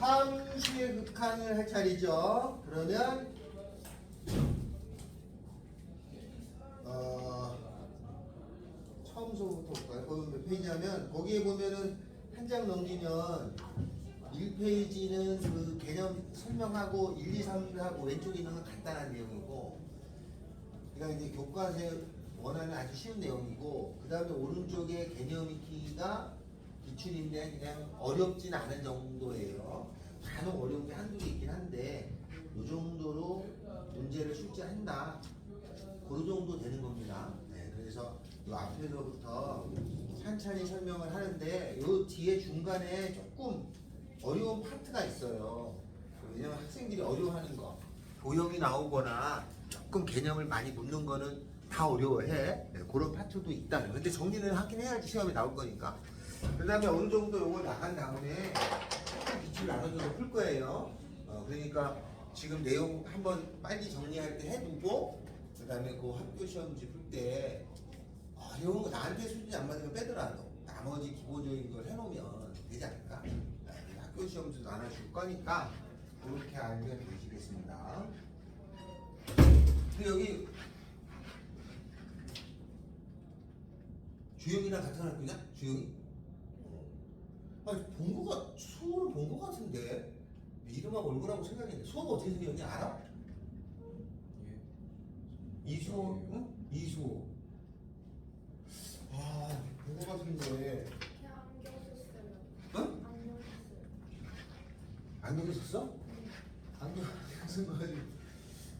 함수의 극한을 할 차례죠. 그러면 처음서부터 볼까요? 거기 몇 페이지냐면 거기에 보면은 한 장 넘기면 1페이지는 그 개념 설명하고 1, 2, 3하고 왼쪽에 있는 건 간단한 내용이고, 그러니까 이제 교과서에 원하는 아주 쉬운 내용이고, 그 다음에 오른쪽에 개념 익히기가 기출인데 그냥 어렵진 않은 정도예요. 간혹 어려운 게 한두 개 있긴 한데 이 정도로 문제를 출제한다. 그 정도 되는 겁니다. 네, 그래서 이 앞에서부터 찬찬히 설명을 하는데 이 뒤에 중간에 조금 어려운 파트가 있어요. 왜냐면 학생들이 어려워하는 거, 도형이 나오거나 조금 개념을 많이 묻는 거는 다 어려워해. 네, 그런 파트도 있다는. 근데 정리는 하긴 해야지 시험에 나올 거니까. 그 다음에 어느 정도 요거 나간 다음에 기출 나눠줘서 풀 거예요. 그러니까 지금 내용 한번 빨리 정리할 때 해두고, 그 다음에 그 학교 시험지 풀 때 어려운 거 나한테 수준이 안 맞으면 빼더라도 나머지 기본적인 걸 해놓으면 되지 않을까? 학교 시험지도 나눠줄 거니까 그렇게 알면 되시겠습니다. 근데 여기 주영이랑 같은 학교냐? 주영이? 아니 본 거가 수호를 본 거 같은데 이름하고 얼굴하고 생각했는데 수호가 어떻게 생겼니 알아? 예. 이수호? 응? 이수호. 본 거 같은데. 안경 썼어요. 응? 안경 썼어요. 안경 썼어? 안경 쓴 거 가지고.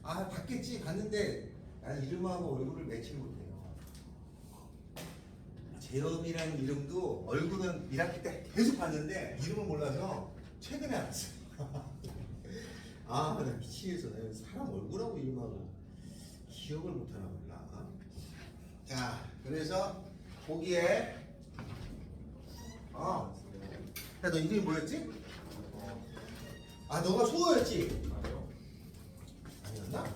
봤겠지. 봤는데 나는 이름하고 얼굴을 매치를 못해요. 재엽이라는 이름도 얼굴은 1학기 때 계속 봤는데 이름을 몰라서 최근에 알았어요. 나 미치겠어. 내가 사람 얼굴하고 이름하고 기억을 못하나 몰라. 자, 그래서 거기에 야, 너 이름이 뭐였지? 너가 수호였지? 아니요. 아니었나?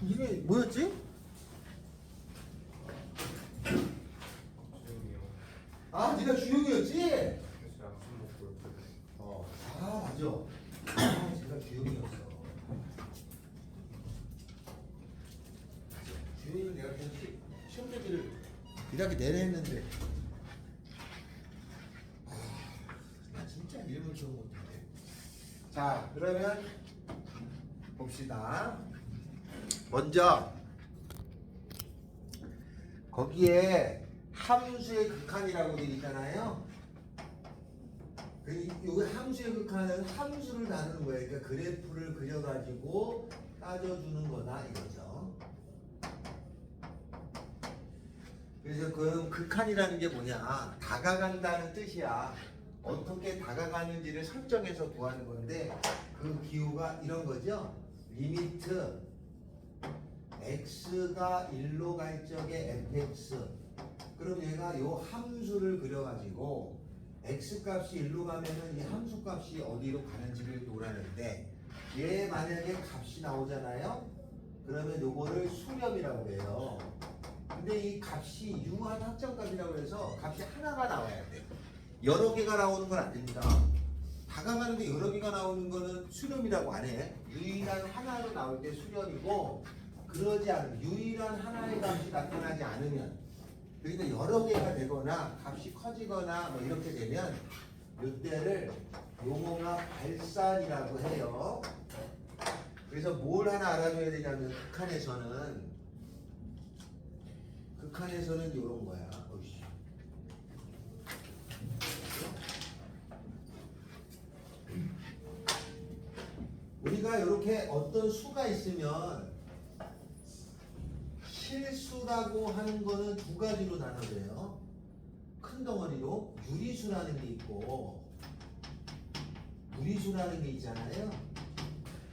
이름이 뭐였지? 주영이요. 네가 주영이었지? 사실 아침 먹고 맞아. 제가 주영이었어. 주영이는 내가 그냥 시험 대비를 1학기 내내 했는데 나 진짜 이름을 기억 못하네. 자, 그러면 봅시다. 먼저 거기에 함수의 극한이라고 되어 있잖아요. 이 함수의 극한은 함수를 다루는 거예요. 그러니까 그래프를 그려가지고 따져주는 거다 이거죠. 그래서 그 극한이라는 게 뭐냐? 다가간다는 뜻이야. 어떻게 다가가는지를 설정해서 구하는 건데 그 기호가 이런 거죠. 리미트 x가 1로 갈 적에 fx. 그럼 얘가 요 함수를 그려가지고 x 값이 1로 가면은 이 함수 값이 어디로 가는지를 노라는데, 얘 만약에 값이 나오잖아요. 그러면 요거를 수렴이라고 해요. 근데 이 값이 유한 확정값이라고 해서 값이 하나가 나와야 돼. 여러 개가 나오는 건 안 됩니다. 다가가는데 여러 개가 나오는 거는 수렴이라고 안 해. 유일한 하나로 나올 때 수렴이고, 그러지 않으면 유일한 하나의 값이 나타나지 않으면, 그러니까 여러 개가 되거나 값이 커지거나 뭐 이렇게 되면 이때를 용어가 발산이라고 해요. 그래서 뭘 하나 알아줘야 되냐면 극한에서는 이런 거야. 어이씨. 우리가 이렇게 어떤 수가 있으면 실수라고 하는 거는 두 가지로 나눠져요. 큰 덩어리로 유리수라는 게 있고 무리수라는 게 있잖아요.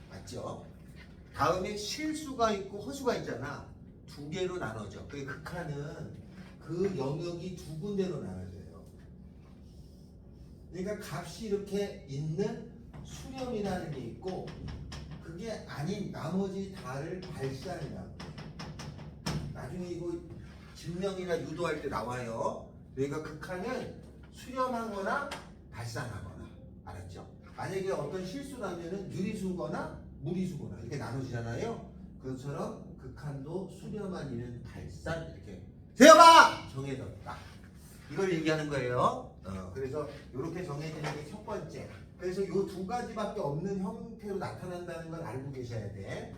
맞죠? 다음에 실수가 있고 허수가 있잖아. 두 개로 나눠져. 그 극한은 그 영역이 두 군데로 나눠져요. 그러니까 값이 이렇게 있는 수렴이라는 게 있고, 그게 아닌 나머지 다를 발산이라고. 나중에 이거 증명이나 유도할 때 나와요. 그러니까 극한은 수렴하거나 발산하거나 알았죠? 만약에 어떤 실수라면은 유리수거나 무리수거나 이렇게 나눠지잖아요. 그것처럼 극한도 수렴한 이는 발산 이렇게 세어봐 정해졌다. 이걸 얘기하는 거예요. 그래서 이렇게 정해지는 게 첫 번째. 그래서 이 두 가지밖에 없는 형태로 나타난다는 걸 알고 계셔야 돼.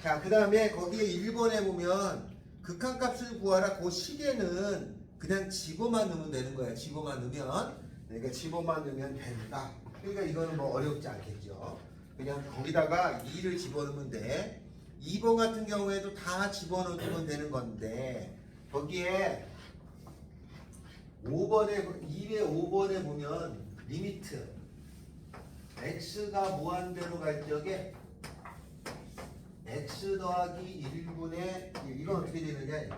자, 그 다음에 거기에 1번에 보면 극한값을 구하라. 그 식에는 그냥 집어만 넣으면 되는 거야. 집어만 넣으면. 그러니까 집어만 넣으면 된다. 그러니까 이거는 뭐 어렵지 않겠죠. 그냥 거기다가 2를 집어넣으면 돼. 2번 같은 경우에도 다 집어넣으면 되는 건데 거기에 5번에 2의 5번에 보면 리미트 x가 무한대로 갈 적에 x 더하기 1분의 1 이건 어떻게 되느냐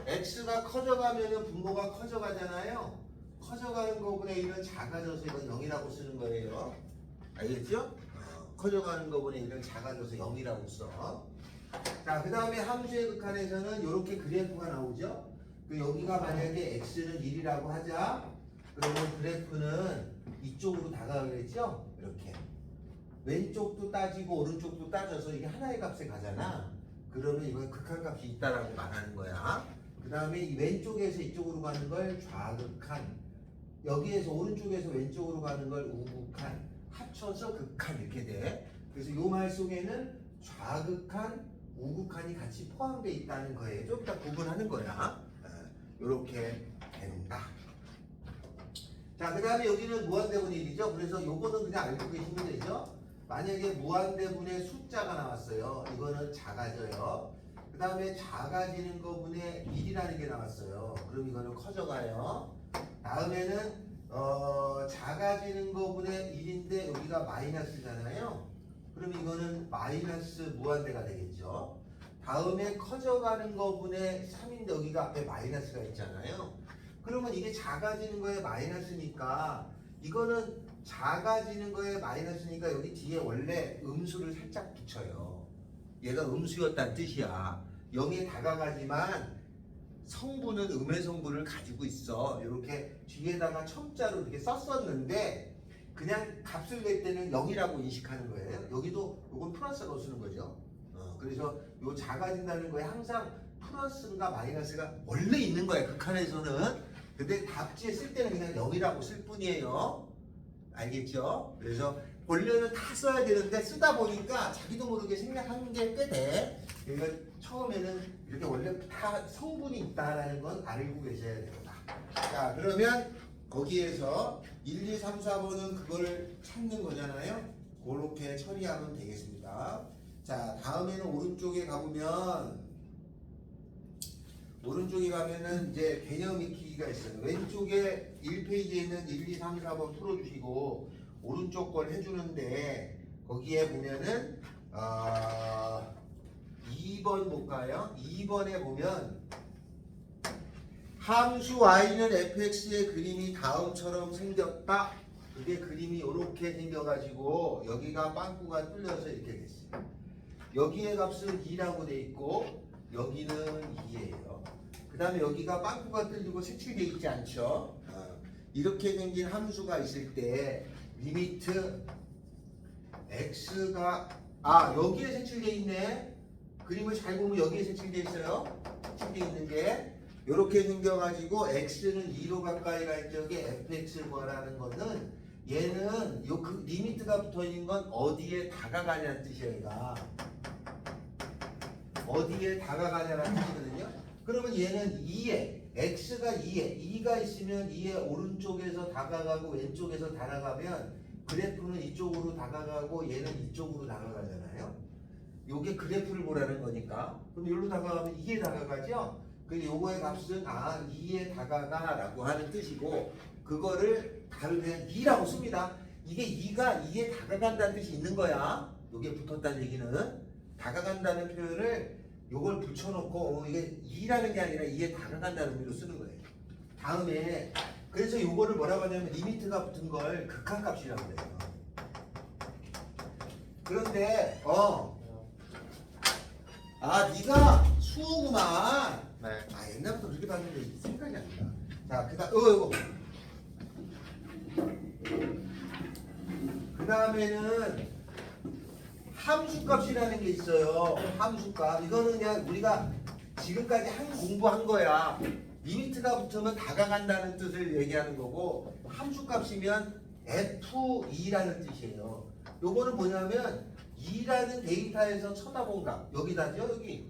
x가 커져가면은 분모가 커져가잖아요. 커져가는 거분의 1은 작아져서 이건 0이라고 쓰는 거예요. 알겠죠? 커져가는 거분의 1은 작아져서 0이라고 써. 자, 그 다음에 함수의 극한에서는 이렇게 그래프가 나오죠. 여기가 만약에 x는 1이라고 하자. 그러면 그래프는 이쪽으로 다가가겠죠? 이렇게. 왼쪽도 따지고 오른쪽도 따져서 이게 하나의 값에 가잖아. 그러면 이건 극한값이 있다라고 말하는 거야. 그 다음에 이 왼쪽에서 이쪽으로 가는 걸 좌극한, 여기에서 오른쪽에서 왼쪽으로 가는 걸 우극한, 합쳐서 극한 이렇게 돼. 그래서 이 말 속에는 좌극한, 우극한이 같이 포함되어 있다는 거예요. 좀 이따 구분하는 거야. 이렇게 된다. 자, 그 다음에 여기는 무한대분의 1이죠. 그래서 요거는 그냥 알고 계시면 되죠. 만약에 무한대분의 숫자가 나왔어요. 이거는 작아져요. 그 다음에 작아지는 거분의 1이라는 게 나왔어요. 그럼 이거는 커져가요. 다음에는 작아지는 거분의 1인데 여기가 마이너스잖아요. 그럼 이거는 마이너스 무한대가 되겠죠. 다음에 커져가는 거분의 3인데 여기가 앞에 마이너스가 있잖아요. 그러면 이게 작아지는 거에 마이너스니까 이거는 작아지는 거에 마이너스니까 여기 뒤에 원래 음수를 살짝 붙여요. 얘가 음수였다는 뜻이야. 0에 다가가지만 성분은 음의 성분을 가지고 있어. 이렇게 뒤에다가 첨자로 이렇게 썼었는데 그냥 값을 낼 때는 0이라고 인식하는 거예요. 여기도 이건 플러스라고 쓰는 거죠. 그래서 요 작아진다는 거에 항상 플러스가 마이너스가 원래 있는 거야. 극한에서는. 근데 답지에 쓸 때는 그냥 0이라고 쓸 뿐이에요. 알겠죠? 그래서 원래는 다 써야 되는데 쓰다 보니까 자기도 모르게 생략하는 게 꽤 돼. 그러니까 처음에는 이렇게 원래 다 성분이 있다라는 건 알고 계셔야 됩니다. 자, 그러면 거기에서 1, 2, 3, 4번은 그걸 찾는 거잖아요. 그렇게 처리하면 되겠습니다. 자, 다음에는 오른쪽에 가보면 이제 개념 익히기가 있어요. 왼쪽에 1페이지에 있는 1, 2, 3, 4번 풀어주시고 오른쪽 걸 해주는데 거기에 보면은 2번 볼까요? 2번에 보면 함수 y는 fx의 그림이 다음처럼 생겼다. 그게 그림이 이렇게 생겨가지고 여기가 빵꾸가 뚫려서 이렇게 됐어요. 여기의 값은 2라고 돼 있고 여기는 2예요. 그 다음에 여기가 빵꾸가 뚫리고 색칠되어 있지 않죠? 이렇게 생긴 함수가 있을 때 리미트 x가 여기에 색칠되어 있네. 그림을 잘 보면 여기에 색칠되어 있어요. 색칠되어 있는 게 이렇게 생겨가지고 x는 2로 가까이 갈 적에 fx 구하라는 거는 얘는 그 리미트가 붙어있는 건 어디에 다가가냐는 뜻이에요. 얘가 어디에 다가가냐는 뜻이거든요. 그러면 얘는 2에 x가 2에 2가 있으면 2의 오른쪽에서 다가가고 왼쪽에서 다가가면 그래프는 이쪽으로 다가가고 얘는 이쪽으로 다가가잖아요. 요게 그래프를 보라는 거니까. 그럼 여기로 다가가면 2에 다가가죠. 그래서 요거의 값은 2에 다가가 라고 하는 뜻이고 그거를 다른 그냥 2라고 씁니다. 이게 2가 2에 다가간다는 뜻이 있는 거야. 요게 붙었다는 얘기는 다가간다는 표현을 요걸 붙여놓고 이게 2라는 게 아니라 2에 다가간다는 의미로 쓰는 거예요. 다음에 그래서 요거를 뭐라고 하냐면 리미트가 붙은 걸 극한값이라고 해요. 그런데 네가 수구만. 네. 옛날부터 그렇게 봤는데 생각이 안 나. 자, 그다음 이거 다음에는 함수값이라는 게 있어요. 함수값. 이거는 그냥 우리가 지금까지 공부한 거야. 리미트가 붙으면 다가간다는 뜻을 얘기하는 거고, 함수값이면 F2라는 뜻이에요. 요거는 뭐냐면 2라는 데이터에서 쳐다본 값. 여기다죠, 여기.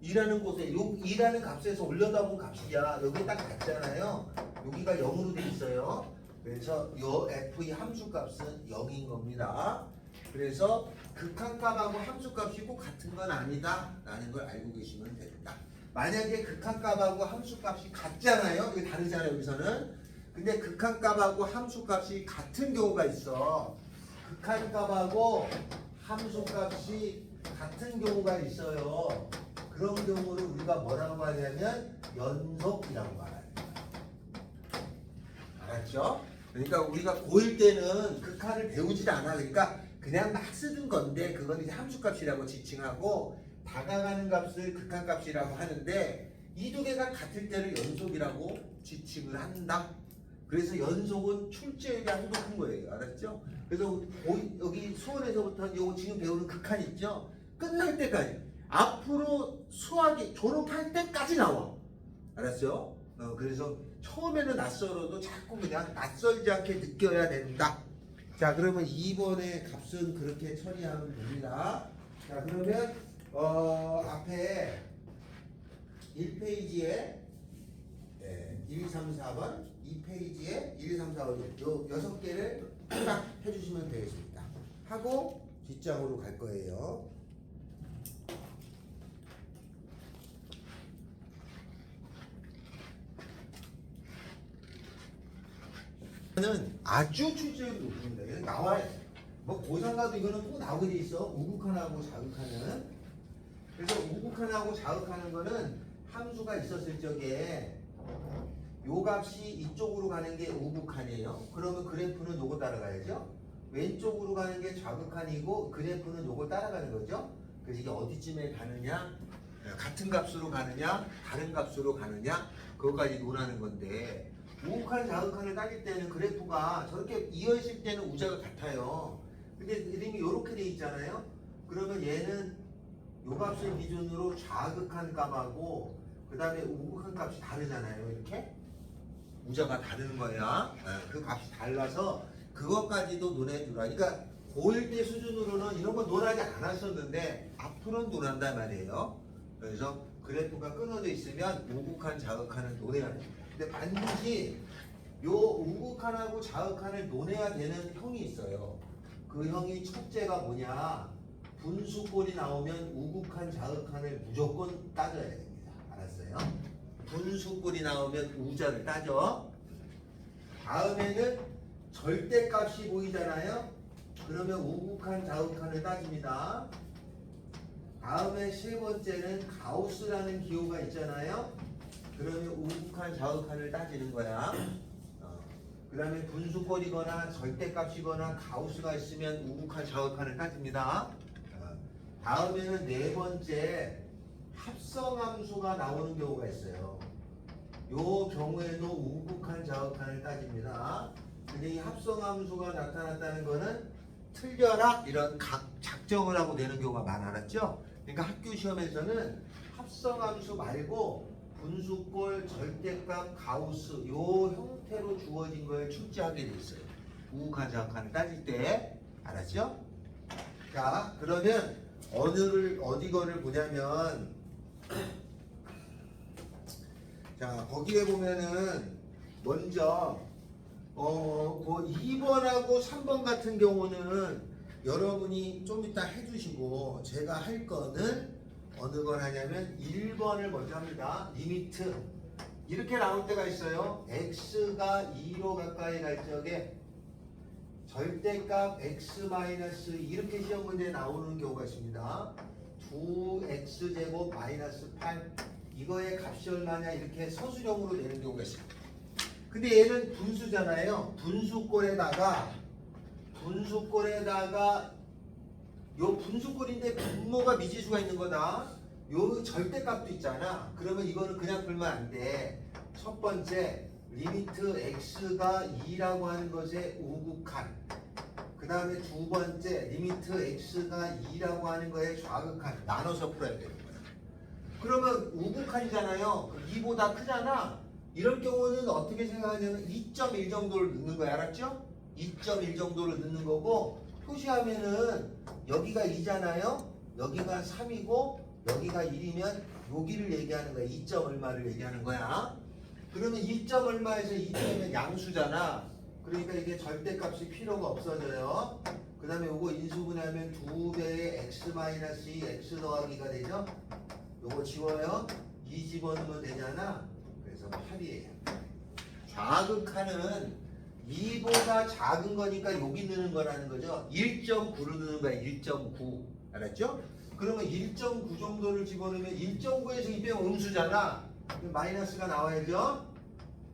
2라는 곳에, 요 2라는 값에서 올려다본 값이야. 여기 딱 같잖아요. 여기가 0으로 돼 있어요. 그래서 요 F2 함수값은 0인 겁니다. 그래서 극한값하고 함수값이 꼭 같은 건 아니다 라는 걸 알고 계시면 됩니다. 만약에 극한값하고 함수값이 같잖아요. 이게 다르잖아요, 여기서는. 근데 극한값하고 함수값이 같은 경우가 있어. 극한값하고 함수값이 같은 경우가 있어요. 그런 경우를 우리가 뭐라고 하냐면 연속이라고 말합니다. 알았죠? 그러니까 우리가 고1 때는 극한을 배우질 않아. 그러니까 그냥 막 쓰는 건데 그건 이제 함수값이라고 지칭하고 다가가는 값을 극한값이라고 하는데 이 두 개가 같을 때를 연속이라고 지칭을 한다. 그래서 연속은 출제율이 아주 높은 거예요. 알았죠? 그래서 여기 수원에서부터 요 지금 배우는 극한 있죠? 끝날 때까지 앞으로 수학이 졸업할 때까지 나와. 알았죠? 그래서 처음에는 낯설어도 자꾸 그냥 낯설지 않게 느껴야 된다. 자, 그러면 2번의 값은 그렇게 처리하면 됩니다. 자, 그러면 앞에 1페이지에 1, 2, 3, 4번, 2페이지에 1, 2, 3, 4번 요 6개를 딱 해주시면 되겠습니다. 하고 뒷장으로 갈 거예요. 는 아주 출제율이 높습니다. 이거 나와요. 뭐 고3 가도 이거는 꼭 나오게 돼 있어. 우극한하고 자극하는. 그래서 우극한하고 자극하는 거는 함수가 있었을 적에 요 값이 이쪽으로 가는 게 우극한이에요. 그러면 그래프는 요거 따라가야죠. 왼쪽으로 가는 게 좌극한이고 그래프는 요거 따라가는 거죠. 그래서 이게 어디쯤에 가느냐, 같은 값으로 가느냐, 다른 값으로 가느냐, 그것까지 논하는 건데. 우극한, 자극한을 따질 때는 그래프가 저렇게 이어있을 때는 우자가 같아요. 근데 이름이 이렇게 돼 있잖아요. 그러면 얘는 요 값을 기준으로 좌극한 값하고 그 다음에 우극한 값이 다르잖아요. 이렇게 우자가 다른 거야. 그 값이 달라서 그것까지도 논해주라. 그러니까 고1 때 수준으로는 이런 거 논하지 않았었는데 앞으로는 논한단 말이에요. 그래서 그래프가 끊어져 있으면 우극한, 자극한을 논해야 됩니다. 근데 반드시 요 우극한하고 자극한을 논해야 되는 형이 있어요. 그 형이 첫째가 뭐냐? 분수꼴이 나오면 우극한, 자극한을 무조건 따져야 됩니다. 알았어요? 분수꼴이 나오면 우자를 따져. 다음에는 절대값이 보이잖아요. 그러면 우극한, 자극한을 따집니다. 다음에 세 번째는 가우스라는 기호가 있잖아요. 그러면 우극한, 자극한을 따지는 거야. 그 다음에 분수꼴이거나 절대값이거나 가우스가 있으면 우극한, 자극한을 따집니다. 다음에는 네 번째 합성함수가 나오는 경우가 있어요. 요 경우에도 우극한, 자극한을 따집니다. 근데 이 합성함수가 나타났다는 거는 틀려라 이런 작정을 하고 내는 경우가 많아. 알았죠? 그러니까 학교 시험에서는 합성함수 말고 분수꼴, 절대값, 가우스 요 형태로 주어진 걸 출제하게 돼 있어요. 우극한, 자극한을 따질 때. 알았죠? 자, 그러면 어디 거를 보냐면 자, 거기에 보면은 먼저 그 2번하고 3번 같은 경우는 여러분이 좀 이따 해주시고 제가 할 거는 어느 걸 하냐면 1번을 먼저 합니다. 리미트 이렇게 나올 때가 있어요. x가 2로 가까이 갈 적에 절대값 x-2 이렇게 시험 문제에 나오는 경우가 있습니다. 2x제곱 마이너스 8 이거의 값이 얼마냐 이렇게 서술형으로 내는 경우가 있습니다. 근데 얘는 분수잖아요. 분수꼴에다가 요 분수꼴인데 분모가 미지수가 있는 거다. 요 절대값도 있잖아. 그러면 이거는 그냥 풀면 안 돼. 첫 번째 리미트 x가 2라고 하는 것의 우극한 그 다음에 두 번째 리미트 x가 2라고 하는 거에 좌극한 나눠서 풀어야 되는 거야. 그러면 우극한이잖아요. 2보다 크잖아. 이럴 경우는 어떻게 생각하냐면 2.1 정도를 넣는 거야. 알았죠? 2.1 정도를 넣는 거고 표시하면은 여기가 2잖아요. 여기가 3이고 여기가 1이면 여기를 얘기하는 거야. 2. 얼마를 얘기하는 거야. 그러면 2. 얼마에서 2되면 양수잖아. 그러니까 이게 절대값이 필요가 없어져요. 그 다음에 요거 인수분해하면 2배의 x-2 x 더하기가 되죠. 요거 지워요. 2 집어넣으면 되잖아. 그래서 8이에요. 좌극하는 2보다 작은 거니까 여기 넣는 거라는 거죠. 1.9를 넣는 거야. 1.9. 알았죠? 그러면 1.9 정도를 집어넣으면 1.9에서 2 빼면 음수잖아. 그럼 마이너스가 나와야죠.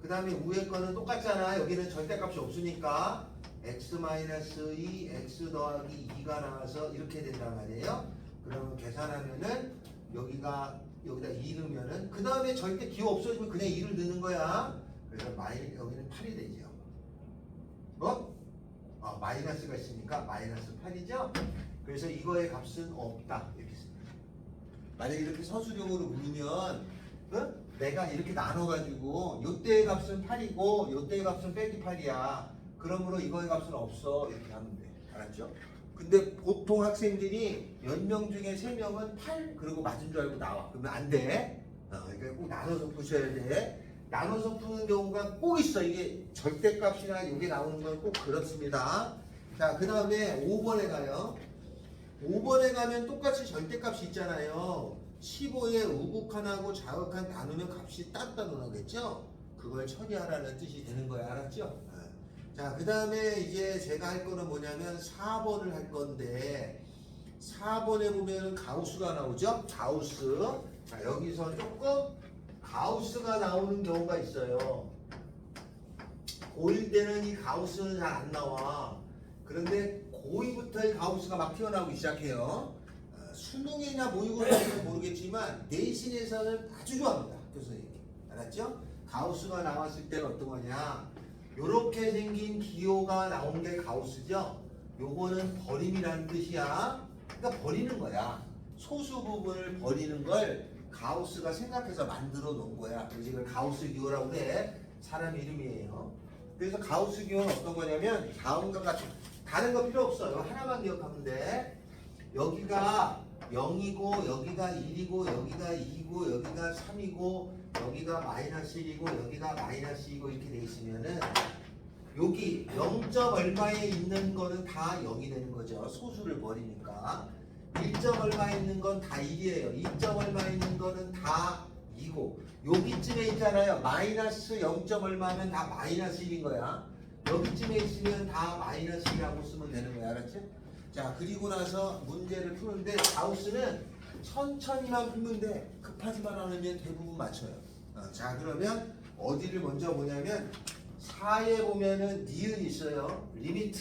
그 다음에 위에 거는 똑같잖아. 여기는 절대값이 없으니까 x-2 x 더하기 2가 나와서 이렇게 된단 말이에요. 그러면 계산하면은 여기다 2 넣으면은 그 다음에 절대 기호 없어지면 그냥 2를 넣는 거야. 그래서 여기는 8이 되죠. 뭐? 마이너스가 있으니까 마이너스 8이죠. 그래서 이거의 값은 없다. 이렇게 씁니다. 만약에 이렇게 서술형으로 물으면 내가 이렇게 나눠가지고 요때의 값은 8이고 요때의 값은 빼기 8이야. 그러므로 이거의 값은 없어. 이렇게 하면 돼. 알았죠? 근데 보통 학생들이 10명 중에 3명은 8 그리고 맞은 줄 알고 나와. 그러면 안 돼. 그러니까 꼭 나눠서 푸셔야 돼. 나눠서 푸는 경우가 꼭 있어. 이게 절대값이나 이게 나오는 건 꼭 그렇습니다. 자, 그 다음에 5번에 가요. 5번에 가면 똑같이 절대값이 있잖아요. 15에 우극한하고 좌극한 나누면 값이 따로 나오겠죠? 그걸 처리하라는 뜻이 되는 거야. 알았죠? 자, 그 다음에 이제 제가 할 거는 뭐냐면 4번을 할 건데 4번에 보면 가우스가 나오죠? 가우스. 자, 여기서 조금 가우스가 나오는 경우가 있어요. 고1 때는 이 가우스는 잘 안 나와. 그런데 고2부터 이 가우스가 막 튀어나오기 시작해요. 수능이나 모의고사에서는 모르겠지만 내신에서는 아주 좋아합니다. 교수님. 알았죠? 가우스가 나왔을 때는 어떤 거냐? 요렇게 생긴 기호가 나온 게 가우스죠? 요거는 버림이라는 뜻이야. 그러니까 버리는 거야. 소수 부분을 버리는 걸 가우스가 생각해서 만들어 놓은 거야. 그래서 이걸 가우스 기호라고 그래. 사람 이름이에요. 그래서 가우스 기호는 어떤 거냐면 다음과 같은 다른 거 필요 없어요. 하나만 기억하면 돼. 여기가 0이고 여기가 1이고 여기가 2고 여기가 3이고 여기가 마이너스 1이고 여기가 마이너스 2고 이렇게 돼 있으면은 여기 0. 얼마에 있는 거는 다 0이 되는 거죠. 소수를 버리니까 1. 얼마에 있는 건 다 1이에요. 2. 얼마에 있는 거는 다 2고 여기쯤에 있잖아요. 마이너스 0. 얼마면 다 마이너스 1인 거야. 여기쯤에 있으면 다 마이너스 1이라고 쓰면 되는 거야. 알았지? 자, 그리고 나서 문제를 푸는데 가우스는 천천히만 풀면 돼. 급하지만 않으면 대부분 맞춰요. 자, 그러면 어디를 먼저 보냐면 4에 보면은 니은 있어요. 리미트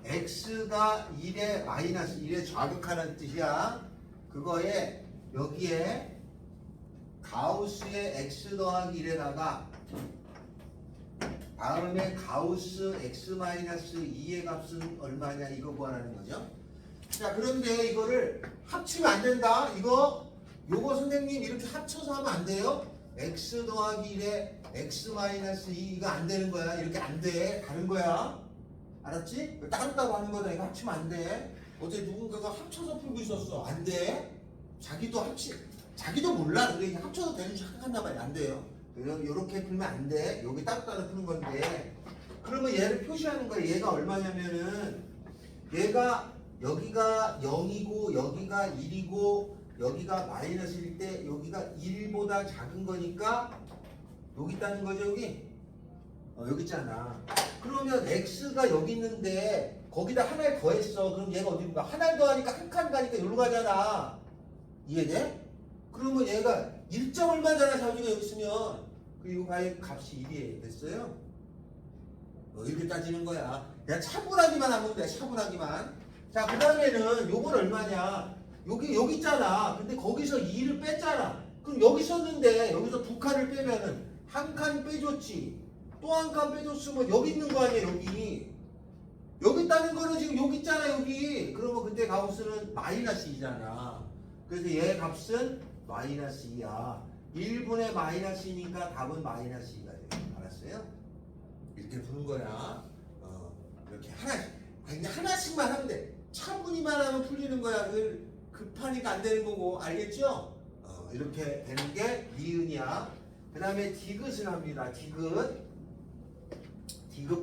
x가 1에 마이너스 1에 좌극하는 뜻이야. 그거에 여기에 가우스의 x 더하기 1에다가 다음에 가우스 x-2의 값은 얼마냐 이거 구하라는 거죠. 자, 그런데 이거를 합치면 안 된다. 요거 선생님 이렇게 합쳐서 하면 안 돼요. x 더하기 1에 x-2 이거 안 되는 거야. 이렇게 안 돼. 다른 거야. 알았지? 따로따로 하는 거다. 이거 합치면 안 돼. 어제 누군가가 합쳐서 풀고 있었어. 안 돼. 자기도 몰라. 그래 합쳐서 되는 줄 생각한단 말이야. 안 돼요. 요렇게 풀면 안 돼. 여기 따로따로 푸는 건데. 그러면 얘를 표시하는 거야. 얘가 얼마냐면은 얘가 여기가 0이고 여기가 1이고 여기가 마이너스일 때 여기가 1보다 작은 거니까 여기 있다는 거죠. 여기 있잖아. 그러면 x가 여기 있는데 거기다 하나를 더했어. 그럼 얘가 어디로 가? 하나를 더하니까 한 칸 가니까 여기로 가잖아. 이해돼? 그러면 얘가 1. 얼마잖아. 자주가 여기 있으면 그리고 과연 값이 1이 됐어요. 이렇게 따지는 거야. 그냥 차분하기만 하면 돼. 차분하기만. 자, 그 다음에는 요건 얼마냐? 여기 있잖아. 근데 거기서 2를 뺐잖아. 그럼 여기 썼는데 여기서 2칸을 빼면은 한 칸 빼줬지. 또 한 칸 빼줬으면 여기 있는 거 아니야. 여기. 여기 있다는 거는 지금 여기 있잖아 여기. 그러면 그때 가우스는 마이너스 2잖아. 그래서 얘 값은 마이너스 2야. 1분의 마이너스 2니까 답은 마이너스 2가 돼. 알았어요? 이렇게 푸는 거야. 이렇게 하나씩. 그냥 하나씩만 하면 돼. 차분히만 하면 풀리는 거야. 급하니까 안 되는 거고. 알겠죠? 이렇게 되는 게 니은이야. 그 다음에 디귿을 합니다. 디귿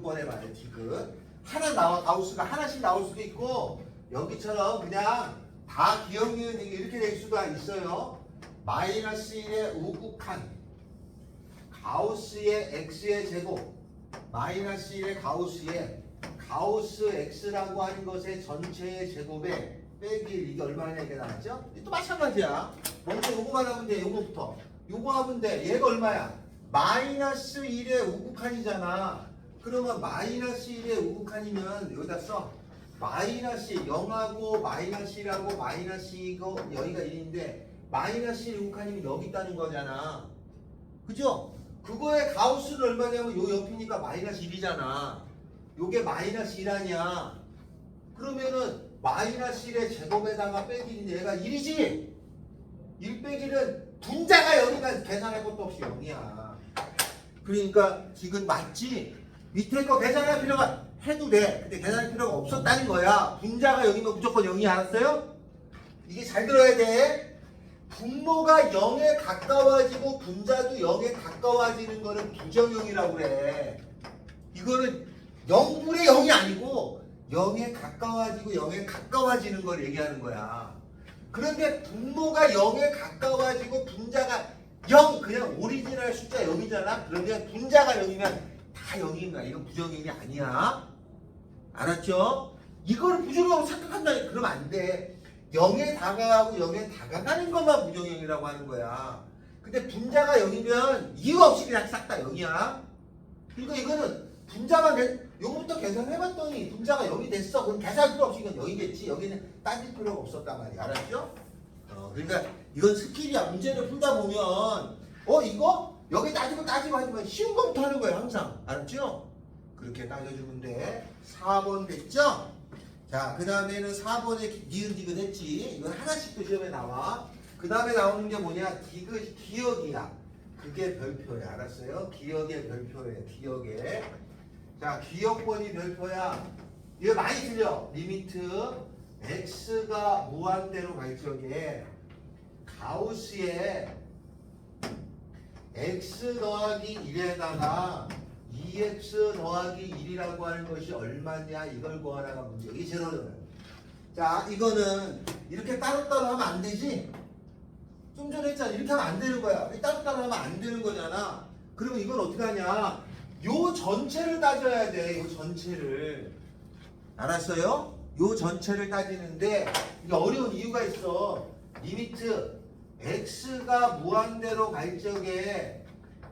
번해봐요. 디귿. 하나 나와, 가우스가 하나씩 나올 수도 있고, 여기처럼 그냥 다 기억 니은 이렇게 될 수가 있어요. 마이너스 1의 우극한 가우스의 x의 제곱 마이너스 1의 가우스 x라고 하는 것의 전체의 제곱에 빼기 1 이게 얼마냐 이게 나왔죠? 또 마찬가지야. 먼저 요거만 하면 돼. 요거부터 요거 하면 돼. 얘가 얼마야? 마이너스 1의 우극한이잖아. 그러면 마이너스 1의 우극한이면 여기다 써. 마이너스 0하고 마이너스 1하고 마이너스 2고 여기가 1인데 마이너스 1 우극한이면 여기 있다는 거잖아. 그죠? 그거의 가우스는 얼마냐면 요 옆이니까 마이너스 1이잖아. 요게 마이너스 1 아니야. 그러면은 마이너스 1의 제곱에다가 빼기 1인데 얘가 1이지? 1 빼기 1은 분자가 여기가 계산할 것도 없이 0이야. 그러니까 지금 맞지? 밑에 거 계산할 필요가 해도 돼. 근데 계산할 필요가 없었다는 거야. 분자가 여기면 무조건 0이 알았어요? 이게 잘 들어야 돼. 분모가 0에 가까워지고 분자도 0에 가까워지는 거는 부정형이라고 그래. 이거는 0분의 0이 아니고 0에 가까워지고 0에 가까워지는 걸 얘기하는 거야. 그런데 분모가 0에 가까워지고 분자가 0 그냥 오리지널 숫자 0이잖아. 그러면 분자가 0이면 다 0인가? 이건 부정형이 아니야. 알았죠? 이거를 부정형으로 착각한다. 그러면 안 돼. 0에 다가가고 0에 다가가는 것만 부정형이라고 하는 거야. 근데 분자가 0이면 이유 없이 그냥 싹 다 0이야. 그러니까 이거는 분자만 요거부터 계산해봤더니 분자가 0이 됐어. 그럼 계산할 필요 없이 이건 0이겠지. 여기는 따질 필요가 없었단 말이야. 알았죠? 그러니까 이건 스킬이야. 문제를 풀다 보면 이거 여기 따지고 하지만 쉬운 거부터 하는 거야 항상. 알았죠? 그렇게 따져주면 돼. 4번 됐죠? 자, 그 다음에는 4번에 니은 디귿 했지. 이건 하나씩 또 시험에 나와. 그 다음에 나오는 게 뭐냐? 기억이야. 그게 별표야. 알았어요? 기억의 별표예요. 기억의. 자, 기억번이 별표야. 이거 많이 틀려. 리미트 x가 무한대로 갈 적에 가우스의 x 더하기 1에다가 2x 더하기 1이라고 하는 것이 얼마냐 이걸 구하라가 문제. 이게 제일 어려워요. 자, 이거는 이렇게 따로따로 하면 안 되지? 좀 전에 했잖아. 이렇게 하면 안 되는 거야. 따로따로 하면 안 되는 거잖아. 그러면 이건 어떻게 하냐? 요 전체를 따져야 돼. 요 전체를. 알았어요? 요 전체를 따지는데 이게 어려운 이유가 있어. 리미트 x가 무한대로 갈 적에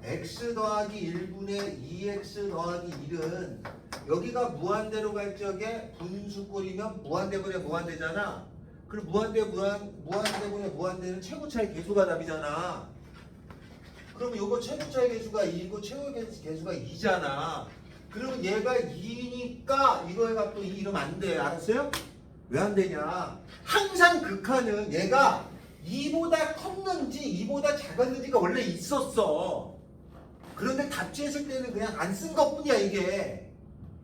x 더하기 1분의 2x 더하기 1은 여기가 무한대로 갈 적에 분수꼴이면 무한대분의 무한대잖아. 그럼 무한대분의 무한대는 최고차의 개수가 답이잖아. 그러면 요거 최고차의 개수가 2이고 최고의 개수가 2잖아. 그러면 얘가 2니까 이거의 값도 2 이러면 안 돼. 알았어요? 왜 안 되냐? 항상 극한은 얘가 2보다 컸는지 2보다 작았는지가 원래 있었어. 그런데 답지했을 때는 그냥 안 쓴 것뿐이야 이게.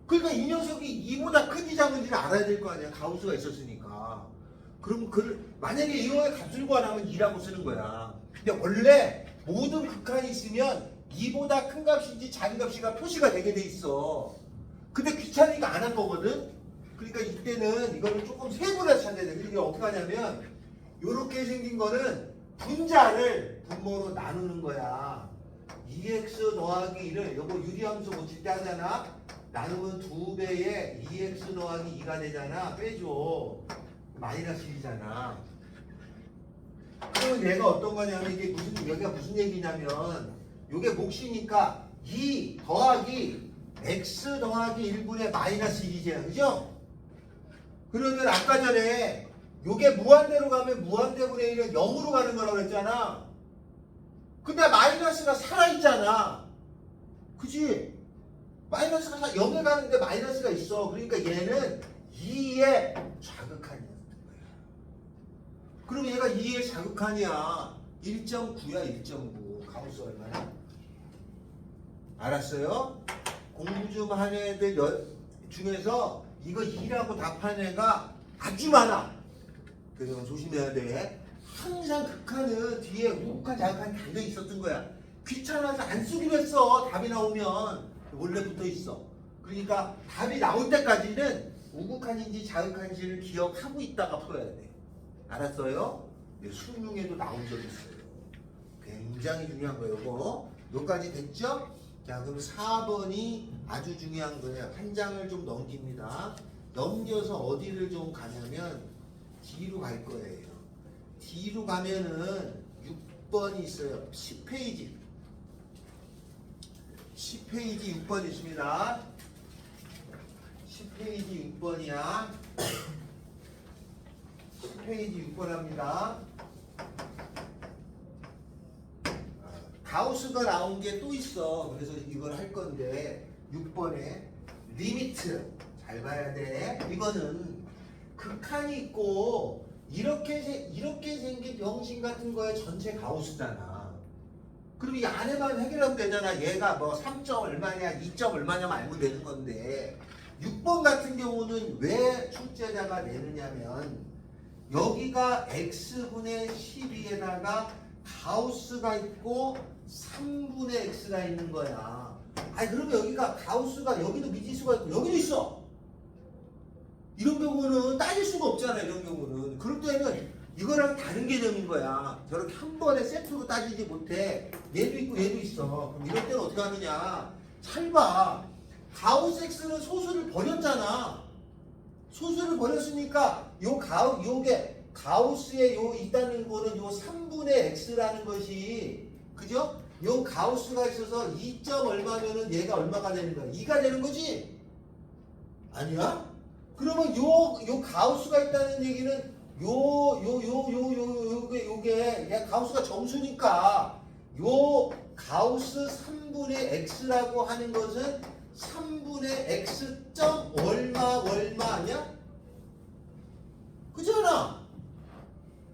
그러니까 이 녀석이 2보다 큰지 작은지를 알아야 될 거 아니야. 가우스가 있었으니까. 그럼 만약에 이거의 값을 구하라면 2라고 쓰는 거야. 근데 원래 모든 극한이 있으면 2보다 큰 값인지 작은 값이가 표시가 되게 돼 있어. 근데 귀찮으니까 안 한 거거든. 그러니까 이때는 이거를 조금 세분해서 찾아야 돼. 그러니까 어떻게 하냐면 요렇게 생긴 거는 분자를 분모로 나누는 거야. 2x 더하기 1을 요거 유리함수 고칠 때 하잖아. 나누면 2배에 2x 더하기 2가 되잖아. 빼줘. 마이너스 1이잖아. 그러면 얘가 어떤 거냐면 이게 여기가 무슨 얘기냐면 요게 몫이니까 2 더하기 x 더하기 1분의 마이너스 1이잖아. 그죠? 그러면 아까 전에 요게 무한대로 가면 무한대분의 1은 0으로 가는 거라고 그랬잖아. 근데 마이너스가 살아있잖아. 그지? 마이너스가 0에 가는데 마이너스가 있어. 그러니까 얘는 2의 자극한이었던 거야. 그럼 얘가 2의 자극한이야. 1.9야 1.9. 가우스 얼마나? 알았어요? 공부 좀 한 애들 중에서 이거 2라고 답한 애가 아주 많아. 그래서 조심해야 돼. 항상 극한은 뒤에 우극한 자극한이 달려 있었던 거야. 귀찮아서 안 쓰기로 했어. 답이 나오면 원래 붙어 있어. 그러니까 답이 나올 때까지는 우극한인지 자극한지를 기억하고 있다가 풀어야 돼. 알았어요? 수능에도 나온 적 있어요. 굉장히 중요한 거예요. 이거 여기까지 됐죠? 자, 그럼 4번이 아주 중요한 거예요. 한 장을 좀 넘깁니다. 넘겨서 어디를 좀 가냐면 D로 갈 거예요. D로 가면은 6번이 있어요. 10페이지. 10페이지 6번 있습니다. 10페이지 6번이야. 10페이지 6번 합니다. 가우스가 나온 게 또 있어. 그래서 이걸 할 건데 6번에 리미트 잘 봐야 돼. 이거는 극한이 있고 이렇게 생긴 병신 같은 거에 전체 가우스잖아. 그럼 이 안에만 해결하면 되잖아. 얘가 뭐 3점 얼마냐 2점 얼마냐만 알면 되는 건데 6번 같은 경우는 왜 출제자가 내느냐면 여기가 x분의 12에다가 가우스가 있고 3분의 x가 있는 거야. 아니 그러면 여기가 가우스가 여기도 미지수가 있고 여기도 있어. 이런 경우는 따질 수가 없잖아. 이런 경우는. 그럴 때는 이거랑 다른 개념인 거야. 저렇게 한 번에 세트로 따지지 못해. 얘도 있고 얘도 있어. 그럼 이럴 때는 어떻게 하느냐. 잘 봐. 가우스 x는 소수를 버렸잖아. 소수를 버렸으니까 요게 가우스에 요 있다는 거는 요 3분의 x라는 것이 그죠? 요 가우스가 있어서 2점 얼마면은 얘가 얼마가 되는 거야? 2가 되는 거지? 아니야? 그러면 요 가우스가 있다는 얘기는 요게 얘 가우스가 정수니까 요 가우스 3분의 x라고 하는 것은 3분의 x.얼마 아니야? 그잖아.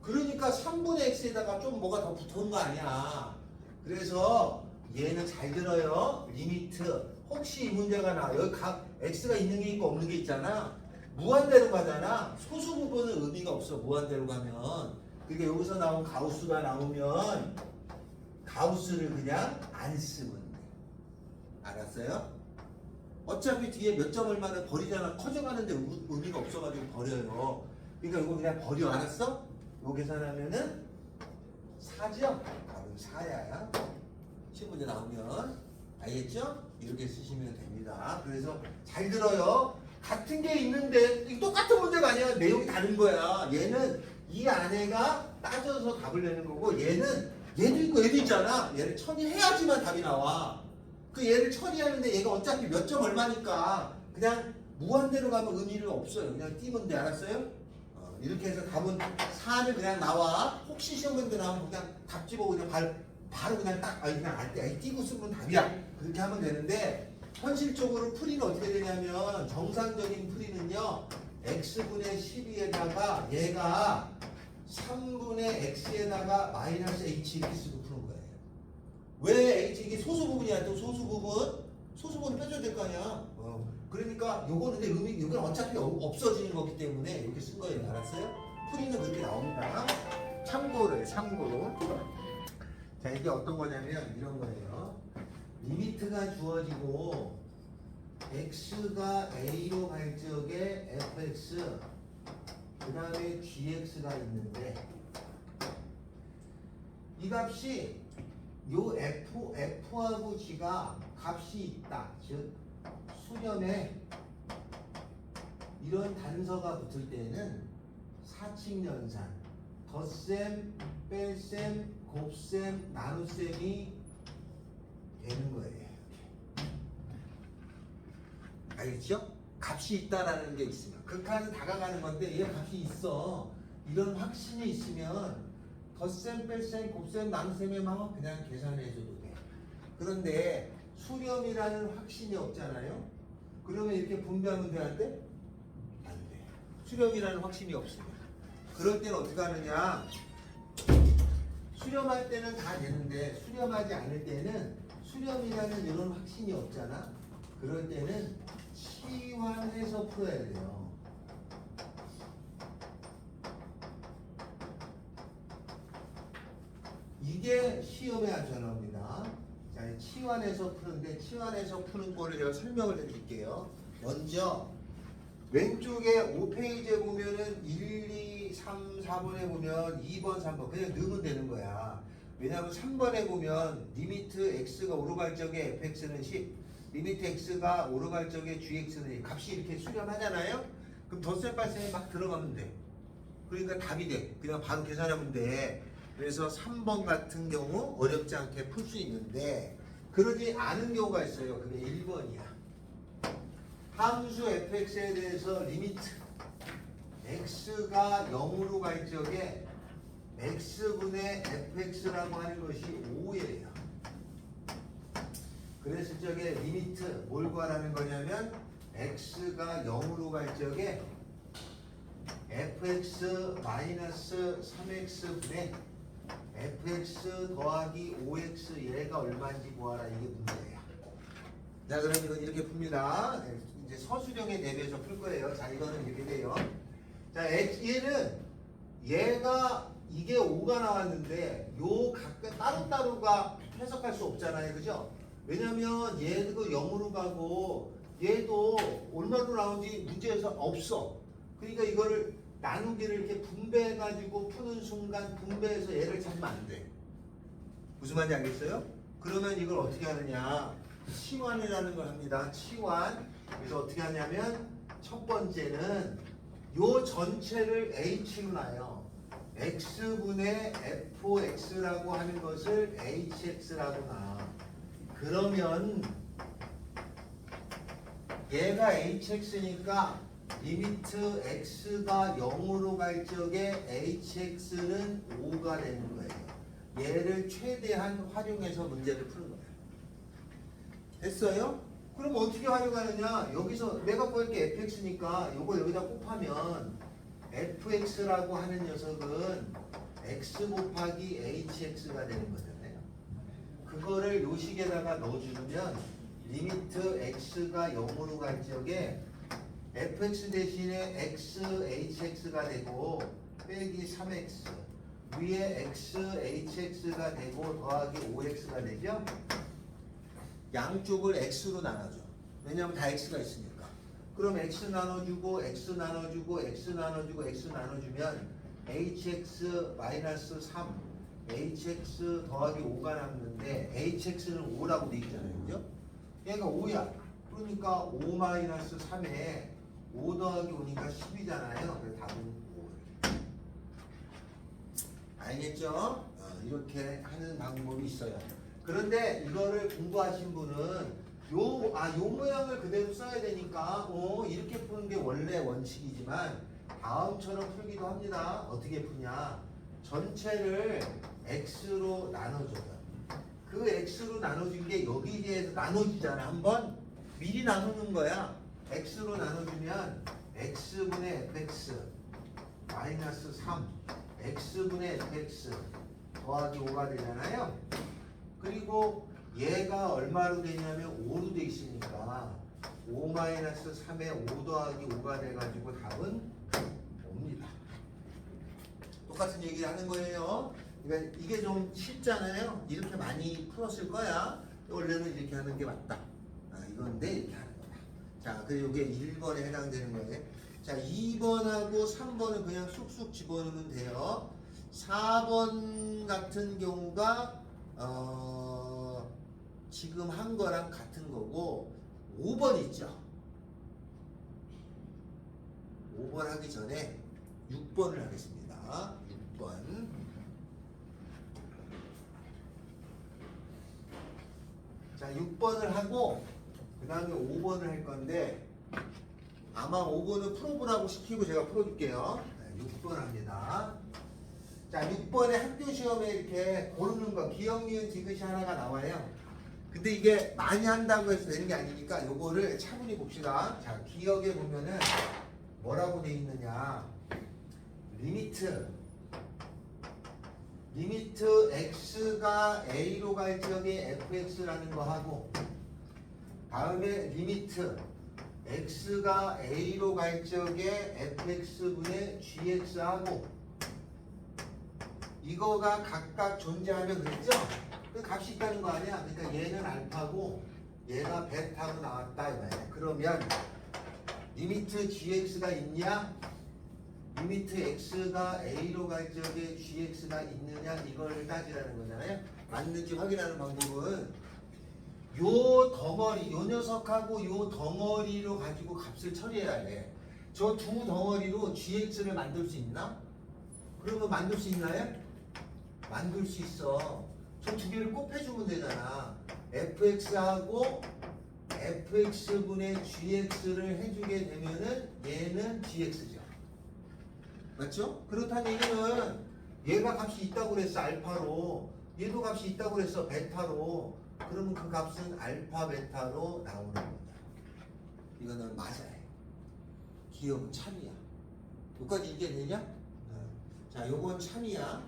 그러니까 3분의 x에다가 좀 뭐가 더 붙은 거 아니야. 그래서 얘는 잘 들어요. 리미트. 혹시 이 문제가 나와. 여기 x가 있는 게 있고 없는 게 있잖아. 무한대로 가잖아. 소수 부분은 의미가 없어. 무한대로 가면. 그러니까 여기서 나온 가우스가 나오면 가우스를 그냥 안 쓰면 돼. 알았어요? 어차피 뒤에 몇 점 얼마는 버리잖아. 커져가는데 의미가 없어가지고 버려요. 그러니까 이거 그냥 버려. 알았어? 요 계산하면은 4죠? 답은 4야. 시험문제 나오면. 알겠죠? 이렇게 쓰시면 됩니다. 그래서 잘 들어요. 같은 게 있는데 똑같은 문제가 아니야. 내용이 다른 거야. 얘는 이 안에가 따져서 답을 내는 거고 얘는 얘도 있고 얘도 있잖아. 얘를 처리해야지만 답이 나와. 그 얘를 처리하는데 얘가 어차피 몇 점 얼마니까 그냥 무한대로 가면 의미가 없어요. 그냥 띄면 돼. 알았어요? 이렇게 해서 답은 4를 그냥 나와. 혹시 시험 문제 나오면 그냥 답 집어오고 그냥 바로 그냥 딱 그냥 알때 띄고 쓰면 답이야. 그렇게 하면 되는데 현실적으로 풀이는 어떻게 되냐면 정상적인 풀이는요. x분의 12에다가 얘가 3분의 x에다가 마이너스 h 이렇게 쓰고 푸는 거예요. 왜 h 이게 소수 부분이야. 또 소수 부분 빼줘야 될 거 아니야. 그러니까 요거는 근데 의미 이건 어차피 없어지는 거기 때문에 이렇게 쓴 거예요. 알았어요? 풀이는 그렇게 나옵니다. 참고로. 자, 이게 어떤 거냐면 이런 거예요. 리미트가 주어지고 x가 a로 갈 적에 fx 그 다음에 gx가 있는데 이 값이 요 f하고 g가 값이 있다. 즉 수렴에 이런 단서가 붙을 때는 사칙연산 덧셈, 뺄셈, 곱셈, 나눗셈이 되는 거예요. 알겠죠? 값이 있다라는 게 있으면 극한은 다가가는 건데 얘 값이 있어. 이런 확신이 있으면 덧셈, 뺄셈, 곱셈, 나눗셈에만 그냥 계산해 줘도 돼. 그런데 수렴이라는 확신이 없잖아요. 그러면 이렇게 분배하면 돼, 안 돼? 안 돼. 수렴이라는 확신이 없으면. 그럴 때는 어떻게 하느냐? 수렴할 때는 다 되는데 수렴하지 않을 때는 수렴이라는 이런 확신이 없잖아. 그럴 때는 치환해서 풀어야 돼요. 이게 시험에 아주 나옵니다. 자, 치환해서 푸는데 치환해서 푸는 거를 제가 설명을 해드릴게요. 먼저 왼쪽에 5페이지에 보면은 1, 2, 3, 4번에 보면 2번, 3번 그냥 넣으면 되는 거야. 왜냐하면 3번에 보면 리미트 x가 오르갈 적에 fx는 10, 리미트 x가 오르갈 적에 gx는 1. 값이 이렇게 수렴하잖아요. 그럼 덧셈 뺄셈이 막 들어가면 돼. 그러니까 답이 돼. 그냥 바로 계산하면 돼. 그래서 3번 같은 경우 어렵지 않게 풀 수 있는데 그러지 않은 경우가 있어요. 그게 1번이야. 함수 fx에 대해서 리미트 x가 0으로 갈 적에 x분의 fx라고 하는 것이 5예요. 그랬을 적에 리미트 뭘 구하라는 거냐면 x가 0으로 갈 적에 fx 마이너스 3x분의 fx 더하기 5x 얘가 얼마인지 구하라. 이게 문제예요. 자, 그럼 이건 이렇게 풉니다. 이제 서술형에 대비해서 풀 거예요. 자, 이거는 이렇게 돼요. 자, 얘는 얘가 이게 5가 나왔는데 요 각각 따로따로가 해석할 수 없잖아요. 그죠? 왜냐면 얘도 0으로 가고 얘도 얼마로 나온지 문제에서 없어. 그러니까 이거를 나누기를 이렇게 분배해가지고 푸는 순간 분배해서 얘를 찾으면 안 돼. 무슨 말인지 알겠어요? 그러면 이걸 어떻게 하느냐? 치환이라는 걸 합니다. 치환. 그래서 어떻게 하냐면 첫 번째는 요 전체를 h로 놔요. x분의 fx라고 하는 것을 hx라고 놔. 그러면 얘가 hx니까 리미트 x가 0으로 갈 적에 hx는 5가 되는 거예요. 얘를 최대한 활용해서 문제를 푸는 거예요. 됐어요? 그럼 어떻게 활용하느냐? 여기서 내가 구할 게 fx니까 이거 여기다 곱하면 fx라고 하는 녀석은 x 곱하기 hx가 되는 거잖아요. 그거를 요 식에다가 넣어주면 리미트 x가 0으로 갈 적에 fx 대신에 x hx가 되고 빼기 3x 위에 x hx가 되고 더하기 5x가 되죠. 양쪽을 x로 나눠줘. 왜냐하면 다 x가 있으니까. 그럼 x 나눠주고 x 나눠주고 x 나눠주고 x 나눠주면 hx 마이너스 3 hx 더하기 5가 남는데 hx는 5라고 돼 있잖아요. 그죠? 얘가 5야. 그러니까 5 마이너스 3에 5 더하기 5니까 10이잖아요. 그래서 답은 5. 알겠죠? 이렇게 하는 방법이 있어요. 그런데 이거를 공부하신 분은 요 모양을 그대로 써야 되니까 이렇게 푸는 게 원래 원칙이지만 다음처럼 풀기도 합니다. 어떻게 푸냐? 전체를 x로 나눠줘요. 그 x로 나눠준 게 여기에서 나눠지잖아. 한번 미리 나누는 거야. x로 나눠주면 x분의 fx 마이너스 3 x분의 fx 더하기 5가 되잖아요. 그리고 얘가 얼마로 되냐면 5로 돼 있으니까 5 마이너스 3에 5 더하기 5가 돼가지고 답은 5입니다. 똑같은 얘기를 하는 거예요. 그러니까 이게 좀 쉽잖아요. 이렇게 많이 풀었을 거야. 원래는 이렇게 하는 게 맞다. 이건데 이렇게 하는 거다. 자, 그리고 이게 1번에 해당되는 거예요. 자, 2번하고 3번은 그냥 쑥쑥 집어넣으면 돼요. 4번 같은 경우가 지금 한 거랑 같은 거고 5번 있죠. 5번 하기 전에 6번을 하겠습니다. 6번. 자, 6번을 하고 그 다음에 5번을 할 건데 아마 5번은 풀어보라고 시키고 제가 풀어줄게요. 6번 합니다. 자, 6번에 학교 시험에 이렇게 고르는 거 기억, 니은, 디귿이 하나가 나와요. 근데 이게 많이 한다고 해서 되는 게 아니니까 요거를 차분히 봅시다. 자, 기억에 보면은 뭐라고 돼 있느냐. 리미트 x가 a로 갈 적에 fx라는 거 하고, 다음에 리미트 x가 a로 갈 적에 fx분의 gx 하고, 이거가 각각 존재하면 그랬죠? 그 값이 있다는 거 아니야? 그러니까 얘는 알파고 얘가 베타로 나왔다 이 말이야. 그러면 리미트 gx가 있냐? 리미트 x가 a로 갈 적에 gx가 있느냐? 이걸 따지라는 거잖아요. 맞는지 확인하는 방법은 요 덩어리, 요 녀석하고 요 덩어리로 가지고 값을 처리해야 돼. 저 두 덩어리로 gx를 만들 수 있나? 그러면 만들 수 있나요? 만들 수 있어. 저 두 개를 곱해주면 되잖아. fx하고 fx분의 gx를 해주게 되면은 얘는 gx죠. 맞죠? 그렇다는 얘기는 얘가 값이 있다고 그랬어 알파로, 얘도 값이 있다고 그랬어 베타로. 그러면 그 값은 알파 베타로 나오는 거다. 이거는 맞아요. 기억은 참이야. 여기까지 이해되냐? 자, 요건 참이야.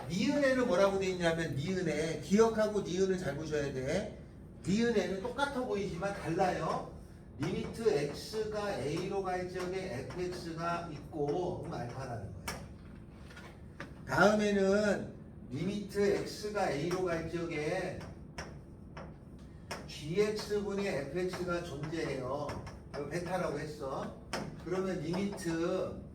니은에는 뭐라고 돼 있냐면, 니은에 기억하고 니은을 잘 보셔야 돼. 니은에는 똑같아 보이지만 달라요. 리미트 x가 a로 갈 적에 fx가 있고, 그럼 알파라는 거예요. 다음에는 리미트 x가 a로 갈 적에 gx분의 fx가 존재해요. 베타라고 했어. 그러면 리미트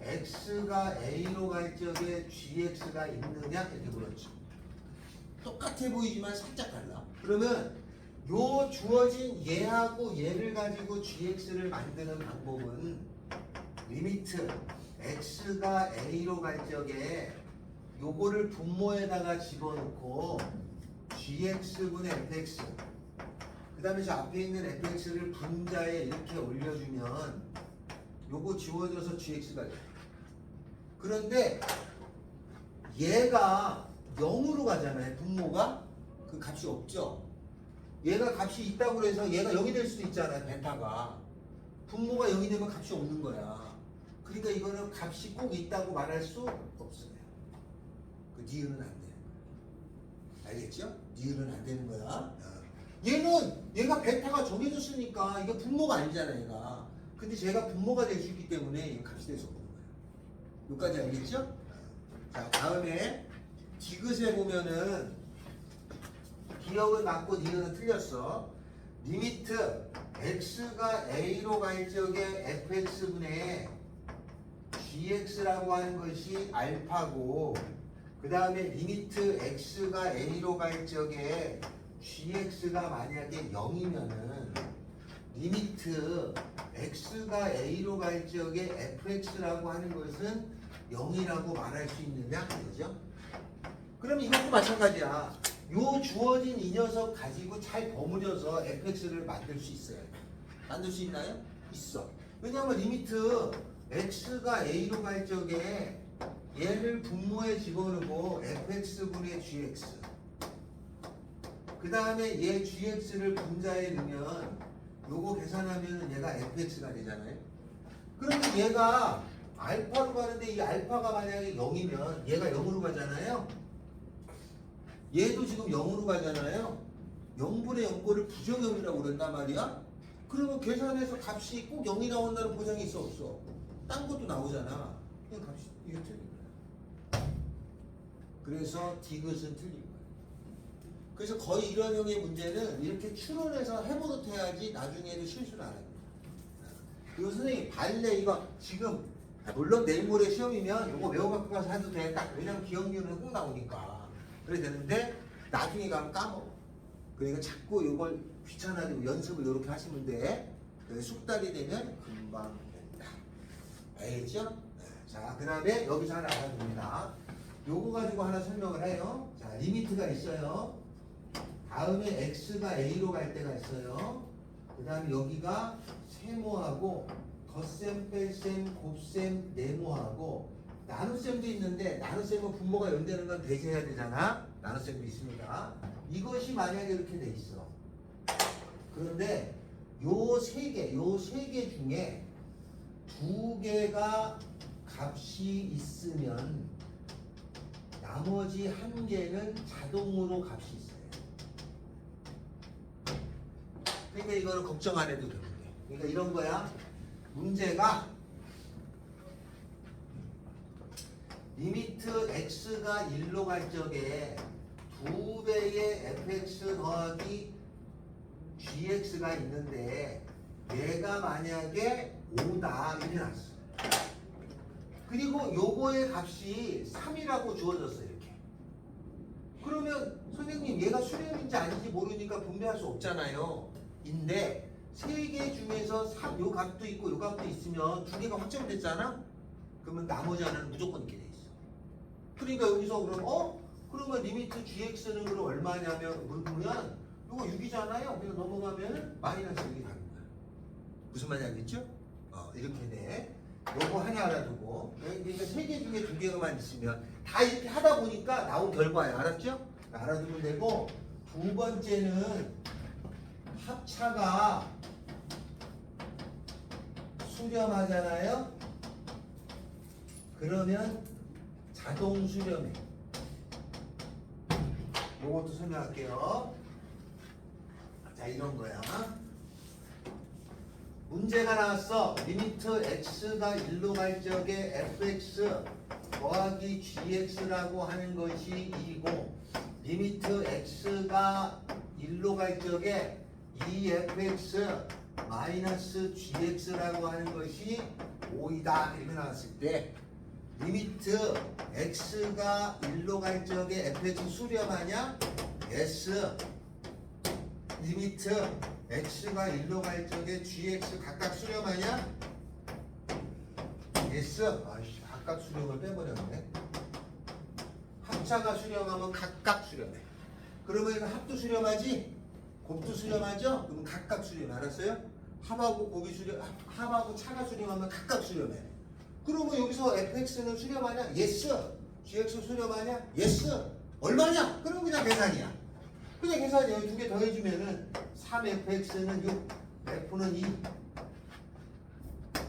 x가 a로 갈 적에 gx가 있느냐? 이렇게 물었죠. 똑같아 보이지만 살짝 달라. 그러면 요 주어진 얘하고 얘를 가지고 gx를 만드는 방법은 리미트 x가 a로 갈 적에 요거를 분모에다가 집어넣고 gx분의 fx, 그 다음에 저 앞에 있는 fx를 분자에 이렇게 올려주면 요거 지워져서 gx가 돼. 그런데 얘가 0으로 가잖아요. 분모가 그 값이 없죠. 얘가 값이 있다고 해서 얘가 0이 될 수도 있잖아요. 베타가 분모가 0이 되면 값이 없는 거야. 그러니까 이거는 값이 꼭 있다고 말할 수 없어요. 그 니은은 안 되는 거야. 알겠죠? 니은은 안 되는 거야. 얘가 베타가 정해졌으니까 이게 분모가 아니잖아 얘가. 근데 제가 분모가 될 수 있기 때문에 이 값이 될 수 없는 거예요. 여기까지 알겠죠? 자, 다음에 디귿에 보면은 기억은 맞고 니은은 틀렸어. 리미트 x가 a로 갈 적에 fx분의 gx라고 하는 것이 알파고, 그 다음에 리미트 x가 a로 갈 적에 gx가 만약에 0이면은 리미트 x가 a로 갈 적에 fx라고 하는 것은 0이라고 말할 수 있느냐? 그죠? 그럼 이것도 마찬가지야. 요 주어진 이 녀석 가지고 잘 버무려서 fx를 만들 수 있어요. 만들 수 있나요? 있어. 왜냐하면 리미트 x가 a로 갈 적에 얘를 분모에 집어넣고 fx분의 gx, 그 다음에 얘 gx를 분자에 넣으면 요거 계산하면 얘가 fx가 되잖아요. 그러면 얘가 알파로 가는데 이 알파가 만약에 0이면 얘가 0으로 가잖아요. 얘도 지금 0으로 가잖아요. 0분의 0거를 부정형이라고 그런단 말이야. 그러면 계산해서 값이 꼭 0이 나온다는 보장이 있어 없어? 딴 것도 나오잖아. 그냥 값이 이게 틀린 거야. 그래서 디귿은 틀린 거야. 그래서 거의 이런 형의 문제는 이렇게 추론해서 해보듯 해야지 나중에는 실수를 안 합니다. 이거 선생님 발레 이거 지금 물론 내일 모레 시험이면 이거 외워갖고 가서 해도 돼. 딱 왜냐면 기억률은 꼭 나오니까 그래 되는데 나중에 가면 까먹어. 그러니까 자꾸 이걸 귀찮아지고 연습을 이렇게 하시면 돼. 숙달이 되면 금방 된다. 알겠죠? 자, 그 다음에 여기서 하나 알아둡니다. 요거 가지고 하나 설명을 해요. 자, 리미트가 있어요. 다음에 x가 a로 갈 때가 있어요. 그 다음에 여기가 세모하고 덧셈, 뺄셈, 곱셈, 네모하고 나눗셈도 있는데 나눗셈은 분모가 연대는 건 배제해야 되잖아. 나눗셈도 있습니다. 이것이 만약에 이렇게 돼 있어. 그런데 요 세 개 중에 두 개가 값이 있으면 나머지 한 개는 자동으로 값이 있어요. 그러니까 이거는 걱정 안 해도 되는데. 그러니까 이런 거야. 문제가 리미트 x가 1로 갈 적에 2배의 fx 더하기 gx가 있는데 얘가 만약에 5다 이렇게 나왔어. 그리고 요거의 값이 3이라고 주어졌어요. 이렇게. 그러면 선생님 얘가 수렴인지 아닌지 모르니까 분배할 수 없잖아요. 인데 세 개 중에서 3, 요 값도 있고 요 값도 있으면 두 개가 확정됐잖아? 그러면 나머지 하나는 무조건 이렇게 돼 있어. 그러니까 여기서 그럼 그러면 리미트 gx는 그럼 얼마냐면 물으면 요거 6이잖아요. 그래서 넘어가면 마이너스 6이 가는 거야. 무슨 말인지 알겠죠? 이렇게 돼. 요거 하나 알아두고. 그러니까 세 개 중에 두 개만 있으면 다 이렇게 하다 보니까 나온 결과예요. 알았죠? 알아두면 되고, 두 번째는 합차가 수렴하잖아요. 그러면 자동 수렴해. 요것도 설명할게요. 자, 이런 거야. 문제가 나왔어. 리미트 x가 1로 갈 적에 fx 더하기 gx라고 하는 것이 2고, 리미트 x가 1로 갈 적에 2fx 마이너스 gx라고 하는 것이 5이다. 이렇게 나왔을 때 리미트 x가 1로 갈 적에 fx 수렴하냐? yes. 리미트 x가 1로 갈 적에 gx 각각 수렴하냐? yes. 아이씨, 각각 수렴을 빼버렸네. 합차가 수렴하면 각각 수렴해. 그러면 이거 합도 수렴하지? 곱도 수렴하죠? 그러면 각각 수렴. 알았어요? 합하고 곱이 수렴, 합하고 차가 수렴하면 각각 수렴해. 그러면 여기서 fx는 수렴하냐? yes. gx 수렴하냐? yes. 얼마냐? 그럼 그냥 계산이야. 그냥 계산이 여기 두 개 더해주면은 3fx는 6, f는 2.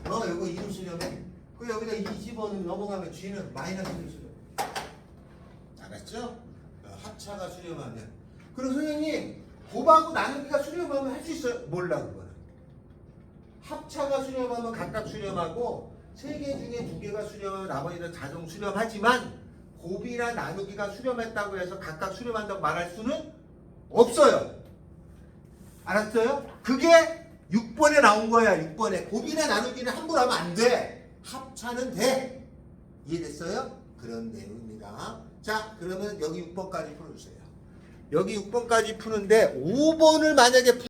이거 2로 수렴해. 그 여기다 2 집어넣으면 넘어가면 g는 마이너스 1로 수렴해. 알았죠? 합차가 수렴하면. 그럼 선생님, 곱하고 나누기가 수렴하면 할 수 있어요? 몰라, 그거는. 합차가 수렴하면 각각 수렴하고, 세 개 중에 두 개가 수렴하면 나머지는 자동 수렴하지만, 곱이나 나누기가 수렴했다고 해서 각각 수렴한다고 말할 수는 없어요. 알았어요? 그게 6번에 나온 거야. 6번에 곱이나 나누기는 함부로 하면 안 돼. 합차는 돼. 이해됐어요? 그런 내용입니다. 자, 그러면 여기 6번까지 풀어주세요. 여기 6번까지 푸는데 5번을 만약에